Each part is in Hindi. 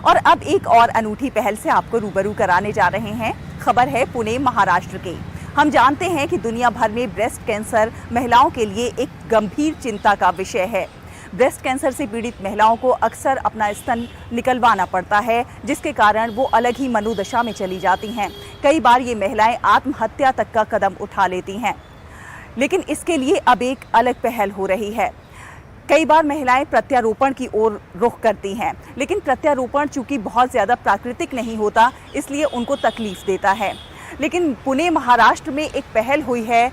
और अब एक और अनूठी पहल से आपको रूबरू कराने जा रहे हैं। खबर है पुणे महाराष्ट्र की। हम जानते हैं कि दुनिया भर में ब्रेस्ट कैंसर महिलाओं के लिए एक गंभीर चिंता का विषय है। ब्रेस्ट कैंसर से पीड़ित महिलाओं को अक्सर अपना स्तन निकलवाना पड़ता है, जिसके कारण वो अलग ही मनोदशा में चली जाती हैं। कई बार ये महिलाएं आत्महत्या तक का कदम उठा लेती हैं। लेकिन इसके लिए अब एक अलग पहल हो रही है। कई बार महिलाएं प्रत्यारोपण की ओर रुख करती हैं, लेकिन प्रत्यारोपण चूंकि बहुत ज़्यादा प्राकृतिक नहीं होता, इसलिए उनको तकलीफ देता है। लेकिन पुणे महाराष्ट्र में एक पहल हुई है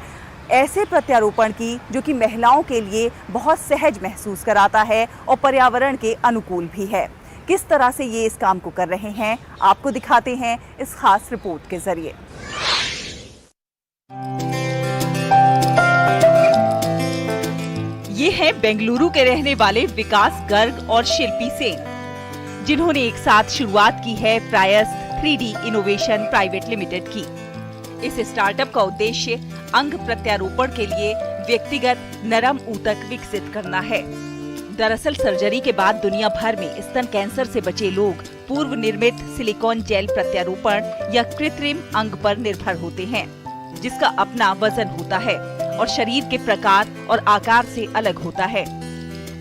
ऐसे प्रत्यारोपण की जो कि महिलाओं के लिए बहुत सहज महसूस कराता है और पर्यावरण के अनुकूल भी है। किस तरह से ये इस काम को कर रहे हैं, आपको दिखाते हैं इस खास रिपोर्ट के जरिए। ये है बेंगलुरु के रहने वाले विकास गर्ग और शिल्पी सेन, जिन्होंने एक साथ शुरुआत की है प्रायस्थ 3D इनोवेशन प्राइवेट लिमिटेड की। इस स्टार्टअप का उद्देश्य अंग प्रत्यारोपण के लिए व्यक्तिगत नरम ऊतक विकसित करना है। दरअसल सर्जरी के बाद दुनिया भर में स्तन कैंसर से बचे लोग पूर्व निर्मित सिलिकॉन जेल प्रत्यारोपण या कृत्रिम अंग पर निर्भर होते हैं, जिसका अपना वजन होता है और शरीर के प्रकार और आकार से अलग होता है,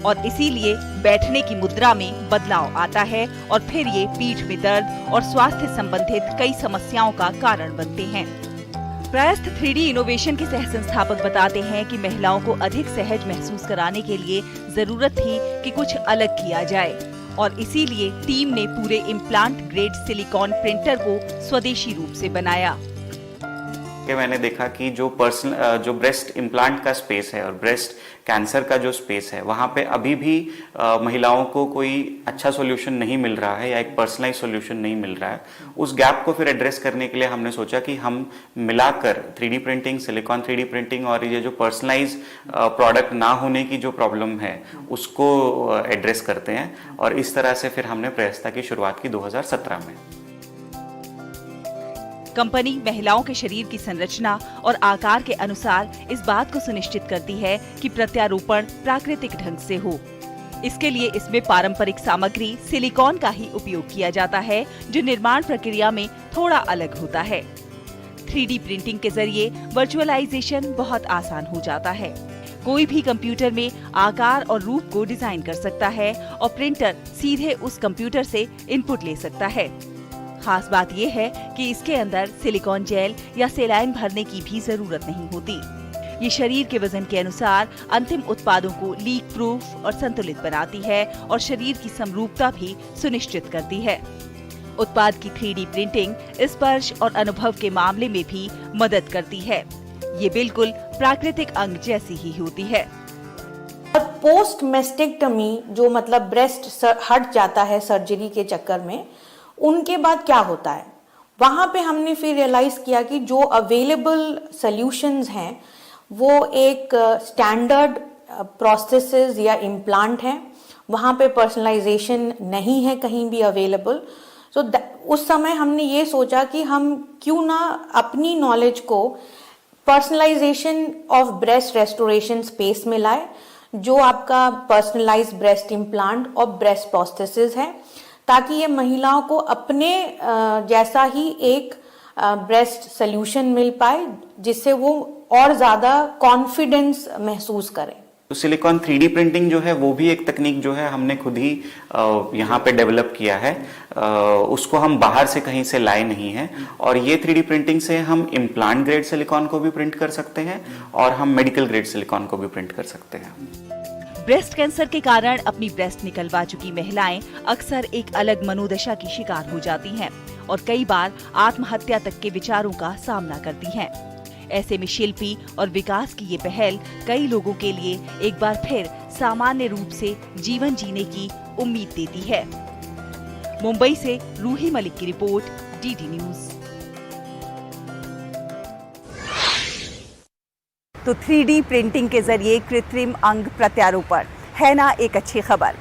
और इसीलिए बैठने की मुद्रा में बदलाव आता है और फिर ये पीठ में दर्द और स्वास्थ्य संबंधित कई समस्याओं का कारण बनते हैं। प्रायस्थ 3D इनोवेशन के सह संस्थापक बताते हैं कि महिलाओं को अधिक सहज महसूस कराने के लिए जरूरत थी कि कुछ अलग किया जाए, और इसीलिए टीम ने पूरे इम्प्लांट ग्रेड सिलिकॉन प्रिंटर को स्वदेशी रूप से बनाया। कि मैंने देखा कि जो ब्रेस्ट इम्प्लांट का स्पेस है और ब्रेस्ट कैंसर का जो स्पेस है, वहाँ पे अभी भी महिलाओं को कोई अच्छा सॉल्यूशन नहीं मिल रहा है या एक पर्सनलाइज सॉल्यूशन नहीं मिल रहा है। उस गैप को फिर एड्रेस करने के लिए हमने सोचा कि हम मिलाकर 3D printing, silicon 3D printing और ये जो पर्सनलाइज प्रोडक्ट ना होने की जो प्रॉब्लम है उसको एड्रेस करते हैं, और इस तरह से फिर हमने प्रयास्था की शुरुआत की 2017 में। कंपनी महिलाओं के शरीर की संरचना और आकार के अनुसार इस बात को सुनिश्चित करती है कि प्रत्यारोपण प्राकृतिक ढंग से हो। इसके लिए इसमें पारंपरिक सामग्री सिलिकॉन का ही उपयोग किया जाता है, जो निर्माण प्रक्रिया में थोड़ा अलग होता है। 3D प्रिंटिंग के जरिए वर्चुअलाइजेशन बहुत आसान हो जाता है। कोई भी कंप्यूटर में आकार और रूप को डिजाइन कर सकता है और प्रिंटर सीधे उस कंप्यूटर से इनपुट ले सकता है। खास बात यह है कि इसके अंदर सिलिकॉन जेल या सेलाइन भरने की भी जरूरत नहीं होती। ये शरीर के वजन के अनुसार अंतिम उत्पादों को लीक प्रूफ और संतुलित बनाती है और शरीर की समरूपता भी सुनिश्चित करती है। उत्पाद की 3D प्रिंटिंग स्पर्श और अनुभव के मामले में भी मदद करती है। ये बिल्कुल प्राकृतिक अंग जैसी ही होती है। पोस्ट मेस्टेक्टमी जो मतलब ब्रेस्ट हट जाता है सर्जरी के चक्कर में, उनके बाद क्या होता है, वहां पे हमने फिर रियलाइज किया कि जो अवेलेबल सॉल्यूशंस हैं वो एक स्टैंडर्ड प्रोसेसेस या इम्प्लांट हैं। वहां पे पर्सनलाइजेशन नहीं है कहीं भी अवेलेबल। सो उस समय हमने ये सोचा कि हम क्यों ना अपनी नॉलेज को personalisation of breast restoration space में लाए, जो आपका पर्सनलाइज्ड ब्रेस्ट इम्प्लांट और ब्रेस्ट प्रोस्थेसिस है, ताकि ये महिलाओं को अपने जैसा ही एक ब्रेस्ट सोल्यूशन मिल पाए, जिससे वो और ज्यादा कॉन्फिडेंस महसूस करें। तो सिलिकॉन 3D प्रिंटिंग जो है वो भी एक तकनीक जो है हमने खुद ही यहाँ पे डेवलप किया है। उसको हम बाहर से कहीं से लाए नहीं हैं, और ये 3D प्रिंटिंग से हम इम्प्लांट ग्रेड सिलिकॉन को भी प्रिंट कर सकते हैं और हम मेडिकल ग्रेड सिलिकॉन को भी प्रिंट कर सकते हैं। ब्रेस्ट कैंसर के कारण अपनी ब्रेस्ट निकलवा चुकी महिलाएं अक्सर एक अलग मनोदशा की शिकार हो जाती हैं और कई बार आत्महत्या तक के विचारों का सामना करती हैं। ऐसे में शिल्पी और विकास की ये पहल कई लोगों के लिए एक बार फिर सामान्य रूप से जीवन जीने की उम्मीद देती है। मुंबई से रूही मलिक की रिपोर्ट, DD न्यूज। तो 3D प्रिंटिंग के जरिए कृत्रिम अंग प्रत्यारोपण है ना एक अच्छी खबर।